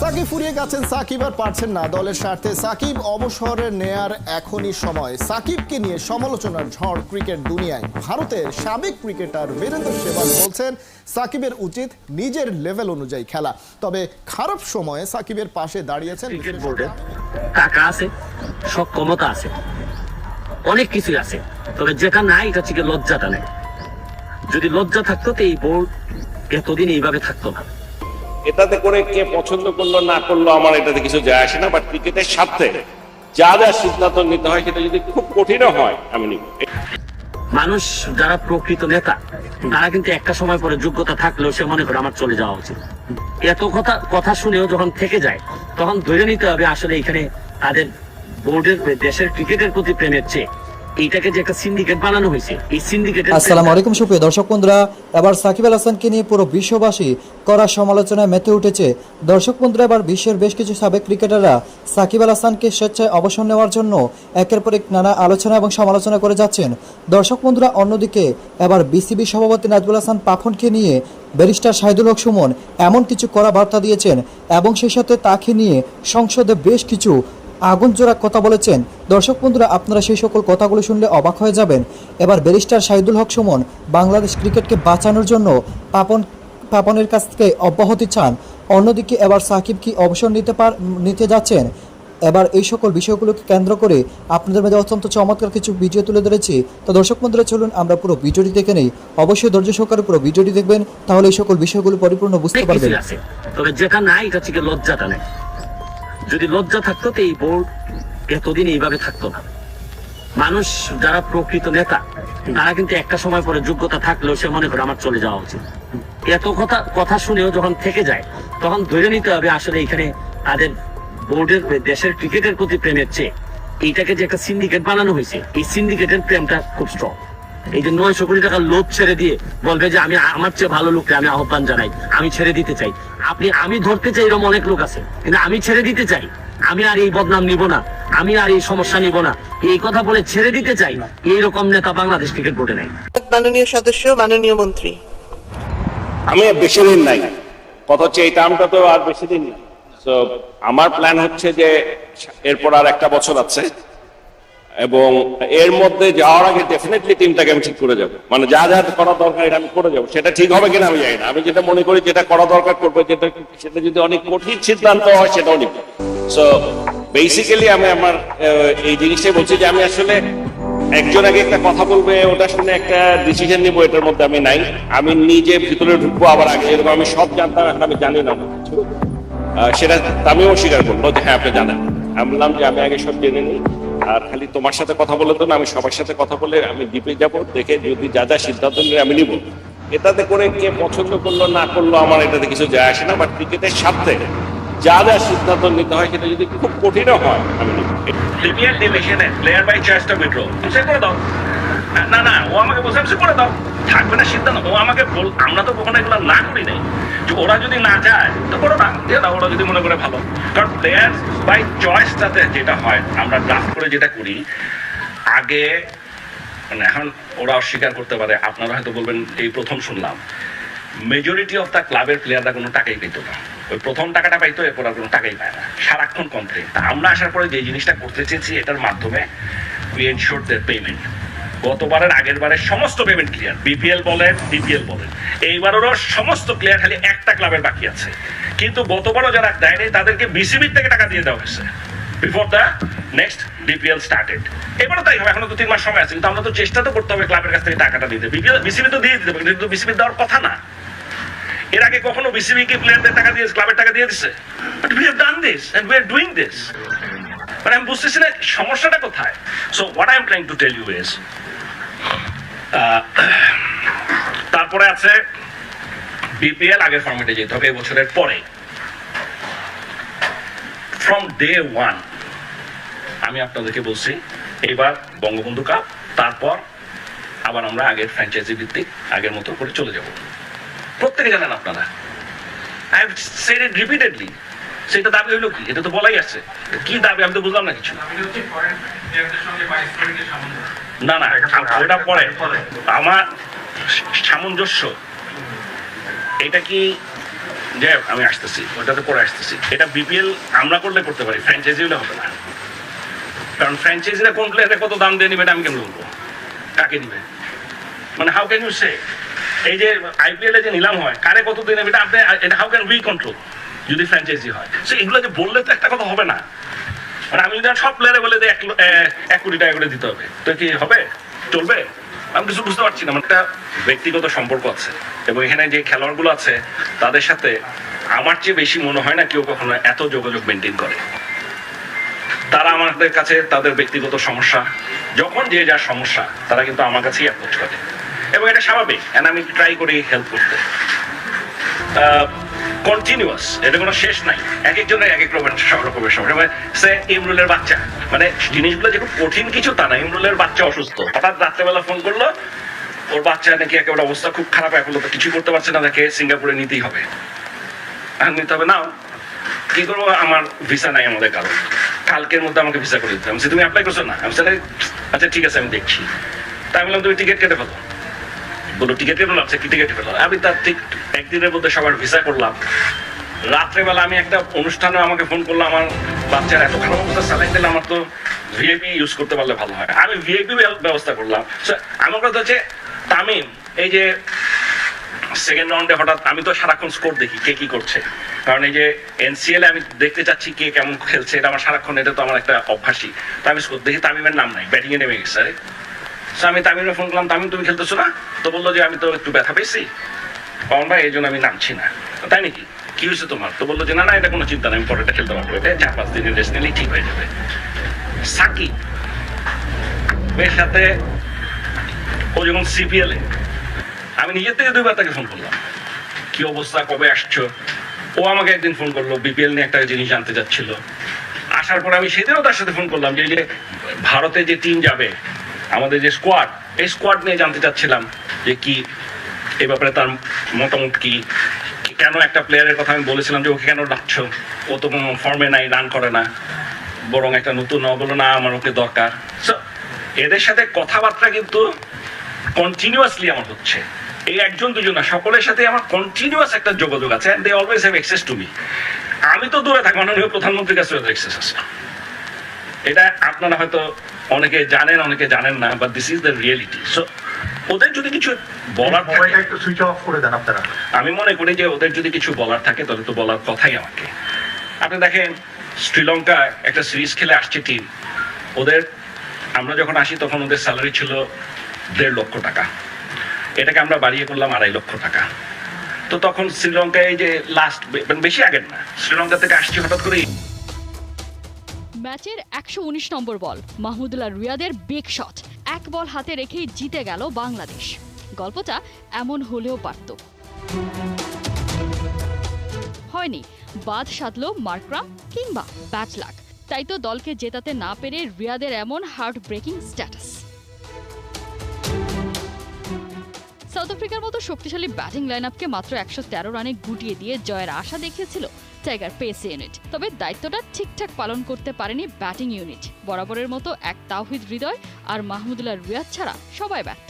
সাকিব ফুরিয়ে গেছেন, সাকিব আর পারছেন না দলের স্বার্থে সাকিব অবসর নেয়ার এখনই সময়। সাকিবকে নিয়ে সমালোচনার ঝড় ক্রিকেট দুনিয়ায়। ভারতের সাবেক ক্রিকেটার বীরেন্দ্র সেহবাগ বলছেন সাকিবের উচিত নিজের লেভেল অনুযায়ী খেলা। তবে খারাপ সময়ে সাকিবের পাশে দাঁড়িয়েছেন ক্রিকেট বোর্ডে টাকা আছে, সক্ষমতা আছে, অনেক কিছু আছে, তবে যেটা নাই এটা হচ্ছে লজ্জাটা নেই। যদি লজ্জা থাকতো তো এই বোর্ড এতদিন এইভাবে থাকতো না। এটাতে করে কে পছন্দ করলো না করলো আমার এটাতে কিছু যায় আসে না, বাট ক্রিকেটের স্বার্থে যা যা সিদ্ধান্ত নিতে হয় সেটা যদি খুব কঠিনও হয় আমি নিব। মানুষ যারা প্রকৃত নেতা তারা কিন্তু একটা সময় পরে যোগ্যতা থাকলেও সে মনে করে আমার চলে যাওয়া উচিত। এত কথা শুনেও যখন থেকে যায় তখন ধরে নিতে হবে আসলে এখানে তাদের বোর্ডের দেশের ক্রিকেটের প্রতি প্রেমের চেয়ে এইটাকে যে একটা সিন্ডিকেট বানানো হয়েছে, এই সিন্ডিকেটের। আসসালামু আলাইকুম সুপ্রিয় দর্শক বন্ধুরা, এবার সাকিব আল হাসানকে নিয়ে পুরো বিশ্ববাসী কড়া সমালোচনায় মেতে উঠেছে। দর্শক বন্ধুরা, এবার বিশ্বের বেশ কিছু সাবেক ক্রিকেটাররা সাকিব আল হাসানকে স্বেচ্ছায় অবসর নেওয়ার জন্য একের পর এক নানা আলোচনা এবং সমালোচনা করে যাচ্ছেন। দর্শক বন্ধুরা, অন্যদিকে এবার বিসিবি সভাপতি নাজমুল হাসান পাপনকে নিয়ে ব্যারিস্টার শাহিদুল হক সুমন এমন কিছু কড়া বার্তা দিয়েছেন এবং সেই সাথে তাকে নিয়ে সংসদে বেশ কিছু আগুন জোড়া কথা বলেছেন। দর্শক বন্ধুরা, আপনারা সেই সকল কথাগুলো শুনলে অবাক হয়ে যাবেন। এবার ব্যারিস্টার শাহিদুল হক সুমন বাংলাদেশ ক্রিকেটকে বাঁচানোর জন্য পাপনের কাছ থেকে অব্যাহতি চান। অন্যদিকে এবার সাকিব কি অবসর নিতে যাচ্ছেন। এবার এই সকল বিষয়গুলোকে কেন্দ্র করে আপনাদের মধ্যে অত্যন্ত চমৎকার কিছু ভিডিও তুলে ধরেছি। তো দর্শক বন্ধুরা, চলুন আমরা পুরো ভিডিওটি দেখে নেই। অবশ্যই ধৈর্য সহকারে পুরো ভিডিওটি দেখবেন, তাহলে এই সকল বিষয়গুলো পরিপূর্ণ বুঝতে পারবেন। তবে যেটা নাই এটা হচ্ছে লজ্জাটা নেই। যদি লজ্জা থাকতো তো এই বোর্ড এতদিন এইভাবে থাকতো না। মানুষ যারা প্রকৃত নেতা তারা কিন্তু একটা সময় পরে যোগ্যতা থাকলেও সে মনে করে আমার চলে যাওয়া উচিত। এত কথা শুনেও যখন থেকে যায় তখন ধরে নিতে হবে আসলে এখানে তাদের বোর্ডের দেশের ক্রিকেটের প্রতি প্রেমের চেয়ে এইটাকে যে একটা সিন্ডিকেট বানানো হয়েছে, এই সিন্ডিকেটের প্রেমটা খুব স্ট্রং। এই যে 900 কোটি টাকার লোভ ছেড়ে দিয়ে বলবে যে আমি আমার চেয়ে ভালো লোককে আমি আহ্বান জানাই, আমি ছেড়ে দিতে চাই। আমি ধরতে চাই এরকম অনেক লোক আছে, কিন্তু আমি ছেড়ে দিতে চাই, আমি আর এই বদনাম নিব না, আমি আর এই সমস্যা নিব না, এই কথা বলে ছেড়ে দিতে চাই, এইরকম নেতা বাংলাদেশ ক্রিকেট বোর্ডে নাই। মাননীয় সদস্য, মাননীয় মন্ত্রী। আমি বেশি দিন নাই, কথা হচ্ছে এই টার্মটা তো আর বেশি দিন নাই। তো আমার প্ল্যান হচ্ছে যে এরপর আর একটা বছর আছে এবং এর মধ্যে যাওয়ার আগে ডেফিনেটলি টিমটাকে আমি ঠিক করে যাবো। মানে যা যা করা দরকার এটা আমি করে যাবো। সেটা ঠিক হবে কিনা আমি জানি না। আমি যেটা মনে করি যেটা করা দরকার করবো, সেটা যদি অনেক কঠিন সিদ্ধান্ত হয় সেটাও নিব। সো বেসিক্যালি আমি আমার এই জিনিসটাই বলছি যে আমি আসলে একজন আগে একটা কথা বলবে ওটা শুনে একটা ডিসিশন নিবো, এটার মধ্যে আমি নাই। আমি নিজে ভিতরে ঢুকবো, আবার আগে যেরকম আমি সব জানতাম এখন আমি জানি না সেটা আমিও স্বীকার করলো যে হ্যাঁ আপনি জানেন। আমি বললাম যে আমি আগে সব জেনে নিই, আর খালি তোমার সাথে কথা বলে তো না, আমি সবার সাথে কথা বলে আমি ডিপে যাবো, দেখে যদি যা যা সিদ্ধান্ত নিয়ে আমি নিব। এটাতে করে কে পছন্দ করলো না করলো আমার এটাতে কিছু যায় আসে না, বাট ক্রিকেটের স্বার্থে যা যা সিদ্ধান্ত নিতে হয় সেটা যদি খুব কঠিনও হয় আমি নিব। প্রিমিয়ার ডিভিশনে প্লেয়ার বাই চয়েসটা উইথড্র সে করে দাও। না না, ও আমাকে বলছে সে করে দাও, থাকবে না সিদ্ধান্ত। ও আমাকে আমরা তো কখনো এগুলো না করি নাই যে ওরা যদি না যায় তো করো না, দিয়ে দাও, ওরা যদি মনে করে ভালো। কারণ প্লেয়ার বাই চয়েসটাতে যেটা হয়, আমরা ড্রাফট করে যেটা করি আগে, মানে এখন ওরা অস্বীকার করতে পারে, আপনারা হয়তো বলবেন এই প্রথম শুনলাম, মেজরিটি অফ দ্য ক্লাবের প্লেয়াররা কোনো টাকাই পেত না। ওই প্রথম টাকাটা পাইতো, এরপর আর কোনো টাকাই পায় না, সারাক্ষণ কমপ্লেন। আমরা আসার পরে যে জিনিসটা করতে চেয়েছি এটার মাধ্যমে উই এনশিওর দেয়ার পেমেন্ট। গতবারের আগের বারের সমস্ত পেমেন্ট ক্লিয়ার, বিপিএল বলেন বিপিএল বলেন, এইবারেরও সমস্ত প্লেয়ার, খালি একটা ক্লাবের বাকি আছে। কিন্তু গতবারও যারা দেয়নি তাদেরকে বিসিবির থেকে টাকা দিয়ে দেওয়া হয়েছে before the next DPL started. এবারও তাই হবে, এখনো 2-3 মাস সময় আছে, কিন্তু আমরা তো চেষ্টা তো করতে হবে ক্লাবের কাছ থেকে টাকাটা দিতে। বিসিবি তো দিয়ে দিতে হবে, কিন্তু বিসিবি দেওয়ার কথা না। এর আগে কখনো বিসিবি কি প্লেয়ারদের টাকা দিয়ে ক্লাবের টাকা দিয়ে দিচ্ছে? But we have done this and we are doing this. মানে আমি বুঝতেছি না সমস্যাটা কোথায়। So what I am trying to tell you is, তারপরে আছে বিপিএল আগের ফরম্যাটে যেতে হবে এবছরের পরে, ফ্রম ডে ওয়ান। আমি আপনাদেরকে বলছি এবার বঙ্গবন্ধু কাপ, তারপর আবার আমরা আগের ফ্র্যাঞ্চাইজি ভিত্তিক আগের মতো করে চলে যাব। প্রত্যেকে জানেন আপনারা, I have said it repeatedly. সেটা দাবি হইলো কি? এটা তো বলাই আছে। কি দাবি আমি তো বুঝলাম না কিছু। না না, ওটা পরে আমার সামঞ্জস্য, এটা কি যে আমি আসতেছি, ওটাতে পরে আসতেছি। এটা বিপিএল আমরা করলে করতে পারি, ফ্র্যাঞ্চাইজি হলে হবে না। কারণ ফ্র্যাঞ্চাইজিরা কোন প্লেয়ারে কত দাম দিয়ে নিবে এটা আমি কেন বলবো, কাকে দিবে? মানে হাউ ক্যান ইউ সে? এই যে আইপিএল এ যে নিলাম হয়, কারে কত দিয়ে নেবে এটা আপনি, এটা হাউ ক্যান উই কন্ট্রোল যদি ফ্র্যাঞ্চাইজি হয়? সো এগুলো যে বললে তো একটা কথা হবে না। মানে আমি যদি সব প্লেয়ারে বলে যে 1 কোটি টাকা করে দিতে হবে, তো কি হবে? চলবে? আমি কিছু বুঝতে পারছি না। একটা ব্যক্তিগত সম্পর্ক আছে এবং এখানে যে খেলোয়াড়গুলো আছে তাদের সাথে আমার চেয়ে বেশি মনে হয় না কেউ কখনো এত যোগাযোগ মেনটেন করে। তারা আমাদের কাছে তাদের ব্যক্তিগত সমস্যা, যখন যে যার সমস্যা, তারা কিন্তু আমার কাছেই অ্যাপ্রোচ করে এবং এটা স্বাভাবিক। আমি ট্রাই করি হেল্প করতে, কন্টিনিউয়াস, এটা কোনো শেষ নাই। এক একজনের এক এক রকমের সমস্যা। সে ইমরুলের বাচ্চা, মানে জিনিসগুলো যে খুব কঠিন কিছু তা না। ইমরুলের বাচ্চা অসুস্থ, হঠাৎ রাত্রেবেলা ফোন করলো, ওর বাচ্চা নাকি একেবারে অবস্থা খুব খারাপ, এখন তো কিছু করতে পারছে না, তাকে সিঙ্গাপুরে নিতেই হবে। নিতে হবে না, কি করবো? আমার ভিসা নাই আমাদের কারণ, কালকের মধ্যে আমাকে ভিসা করে দিতে হবে। তুমি অ্যাপ্লাই করছো না? আমি আচ্ছা ঠিক আছে আমি দেখছি। তাই বললাম তুমি টিকিট কেটে ফেলো। বলো টিকিট কেটে ফেলো? আচ্ছা কি টিকিট ফেলো? আমি তার ঠিক একদিনের মধ্যে সবার ভিসা করলাম। রাত্রেবেলা আমি একটা অনুষ্ঠানে আমাকে ফোন করলো, আমার বাচ্চার এত খারাপ অবস্থা, স্যালাইন দিলে, আমার তো ভিআইপি ইউজ করতে পারলে ভালো হয়। আমি ভিআইপি ব্যবস্থা করলাম। আমার কথা হচ্ছে তামিম, এই যে সেকেন্ড রাউন্ডে হঠাৎ, আমি তো সারাক্ষণ স্কোর দেখি কে কি করছে, কারণ এই যে এনসিএল আমি দেখতে চাচ্ছি কে কেমন খেলছে, এটা আমার সারাক্ষণ, এটা তো আমার একটা অভ্যাসই। তো আমি স্কোর দেখি, তামিমের নাম নাই, ব্যাটিং এ নেমে গেছে। আমি তামিমে ফোন করলাম, তামিম তুমি খেলতেছো না? তো বললো যে আমি তো একটু ব্যথা পেয়েছি পাওন ভাই, এই জন্য আমি নামছি না। তাই নাকি, কি হয়েছে তোমার? তো বললো যে না না, এটা কোনো চিন্তা নেই, আমি পরেটা খেলতে পারবো, এটা 4-5 দিনের রেস্ট নিলেই ঠিক হয়ে যাবে। সাকিব এর সাথে ও যখন সিপিএল এ, আমি নিজের থেকে 2 বার তাকে ফোন করলাম, কি অবস্থা, কবে আসছো? ও আমাকে একদিন ফোন করলো, বিপিএল নিয়ে একটা জিনিস জানতে চাচ্ছিল। আসার পর আমি সেদিনও তার সাথে ফোন করলাম যে ভারতে যে টিম যাবে, আমাদের যে স্কোয়াড, এই স্কোয়াড নিয়ে জানতে চাচ্ছিলাম যে কি এই ব্যাপারে তার মতামত কি। কেন একটা প্লেয়ারের কথা আমি বলেছিলাম যে ওকে কেন ডাকছো, ও তো কোনো ফর্মে নাই, রান করে না, বরং একটা নতুন, বলো না আমার ওকে দরকার। সো এদের সাথে কথাবার্তা কিন্তু কন্টিনিউয়াসলি আমার হচ্ছে। এই 1-2 না, সকলের সাথে আমার কন্টিনিউয়াস একটা যোগাযোগ আছে, and they always have access to me. আমি তো দূরে থাকি, মাননীয় প্রধানমন্ত্রীর কাছে ওদের অ্যাক্সেস আছে। এটা আপনারা হয়তো অনেকে জানেন, অনেকে জানেন না, but this is the reality. So ওদের যদি কিছু বলার থাকে, একটু সুইচ অফ করে দেন আপনারা। আমি মনে করি যে ওদের যদি কিছু বলার থাকে তাহলে তো বলার কথাই আমাকে। আপনি দেখেন শ্রীলঙ্কা একটা সিরিজ খেলে আসছে টিম, ওদের, আমরা যখন আসি তখন ওদের স্যালারি ছিল 1.5 লক্ষ টাকা, এটাকে আমরা বাড়িয়ে করলাম 2.5 লক্ষ টাকা। তো তখন শ্রীলঙ্কায় যে লাস্ট, বেশি আগের না, শ্রীলঙ্কা থেকে আসছি হঠাৎ করে। ম্যাচের 119 নম্বর বল, মাহমুদুল্লাহ রিয়াদের বিগ শট, 1 বল হাতে রেখেই জিতে গেল বাংলাদেশ। গল্পটা এমন হলেও পারত। হয়নি, বাদ সাধলো মার্করাম কিংবা ব্যাড লাক। তাই তো দলকে জেতাতে না পেরে রিয়াদের এমন হার্ট ব্রেকিং স্ট্যাটাস। সাউথ আফ্রিকার মতো শক্তিশালী ব্যাটিং লাইনআপকে মাত্র 113 রানে গুটিয়ে দিয়ে জয়ের আশা দেখিয়েছিল টাইগার পেস ইউনিট। তবে দায়িত্বটা ঠিকঠাক পালন করতে পারেনি ব্যাটিং ইউনিট। বরাবরের মতো এক তাওহিদ হৃদয় আর মাহমুদুল্লাহ রিয়াদ ছাড়া সবাই ব্যর্থ।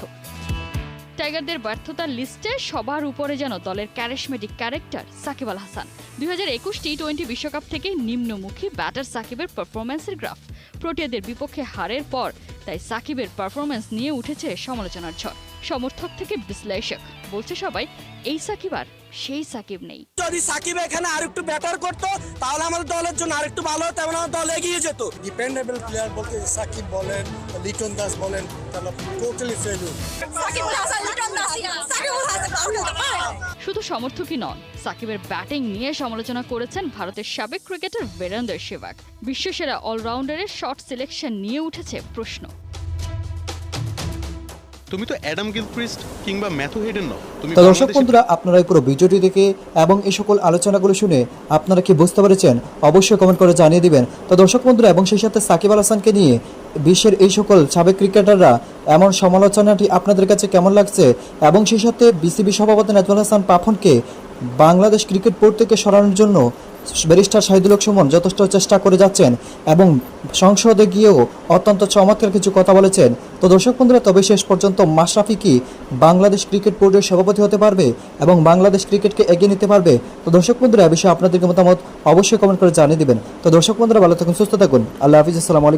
টাইগারদের ব্যর্থতার লিস্টে সবার উপরে যেন দলের ক্যারিশমেটিক ক্যারেক্টার সাকিব আল হাসান। 2021 টি-20 বিশ্বকাপ থেকে নিম্নমুখী ব্যাটার সাকিবের পারফরম্যান্সের গ্রাফ। প্রোটিয়াদের বিপক্ষে হারের পর তাই সাকিবের পারফরম্যান্স নিয়ে উঠেছে সমালোচনার ঝড়। সমর্থক থেকে বিশ্লেষক বলছে সবাই, এই সাকিব আর সেই সাকিব নেই। যদি সাকিব এখানে আরেকটু বেটার করতো তাহলে আমাদের দলের জন্য আরেকটু ভালো হতো, এবং আমার দল এগিয়ে যেত। ডিপেন্ডেবল প্লেয়ার বলতে সাকিব বলেন, লিটন দাস বলেন, তারা টোটালি ফেলিউর। শুধু সমর্থকই নন, সাকিবের ব্যাটিং নিয়ে সমালোচনা করেছেন ভারতের সাবেক ক্রিকেটার বীরেন্দ্র সেহবাগ। বিশ্বসেরা অলরাউন্ডারের শট সিলেকশন নিয়ে উঠেছে প্রশ্ন। তুমি তো অ্যাডাম গিলক্রিস্ট কিংবা ম্যাথু হেডেন নও। তো দর্শক বন্ধুরা, আপনারা এই পুরো ভিডিওটি দেখে এবং এই সকল আলোচনাগুলো শুনে আপনারা কি বুঝতে পেরেছেন অবশ্যই কমেন্ট করে জানিয়ে দিবেন। তো দর্শক বন্ধুরা, এবং সেই সাথে সাকিব আল হাসানকে নিয়ে বিশ্বের এই সকল সাবেক ক্রিকেটাররা এমন সমালোচনাটি আপনাদের কাছে কেমন লাগছে, এবং সেই সাথে বিসিবি সভাপতি নাজমুল হাসান পাপনকে বাংলাদেশ ক্রিকেট বোর্ড থেকে সরানোর জন্য ব্যারিস্টার শাহিদুল হক সুমন যথেষ্ট চেষ্টা করে যাচ্ছেন এবং সংসদে গিয়েও অত্যন্ত চমৎকার কিছু কথা বলেছেন। তো দর্শক বন্ধুরা, তবে শেষ পর্যন্ত মাশরাফি কি বাংলাদেশ ক্রিকেট বোর্ডের সভাপতি হতে পারবে এবং বাংলাদেশ ক্রিকেটকে এগিয়ে নিতে পারবে? তো দর্শক বন্ধুরা, এ বিষয়ে আপনাদেরকে মতামত অবশ্যই কমেন্ট করে জানিয়ে দিবেন। তো দর্শক বন্ধুরা, ভালো থাকুন, সুস্থ থাকুন। আল্লাহ হাফিজ, আসসালামু আলাইকুম।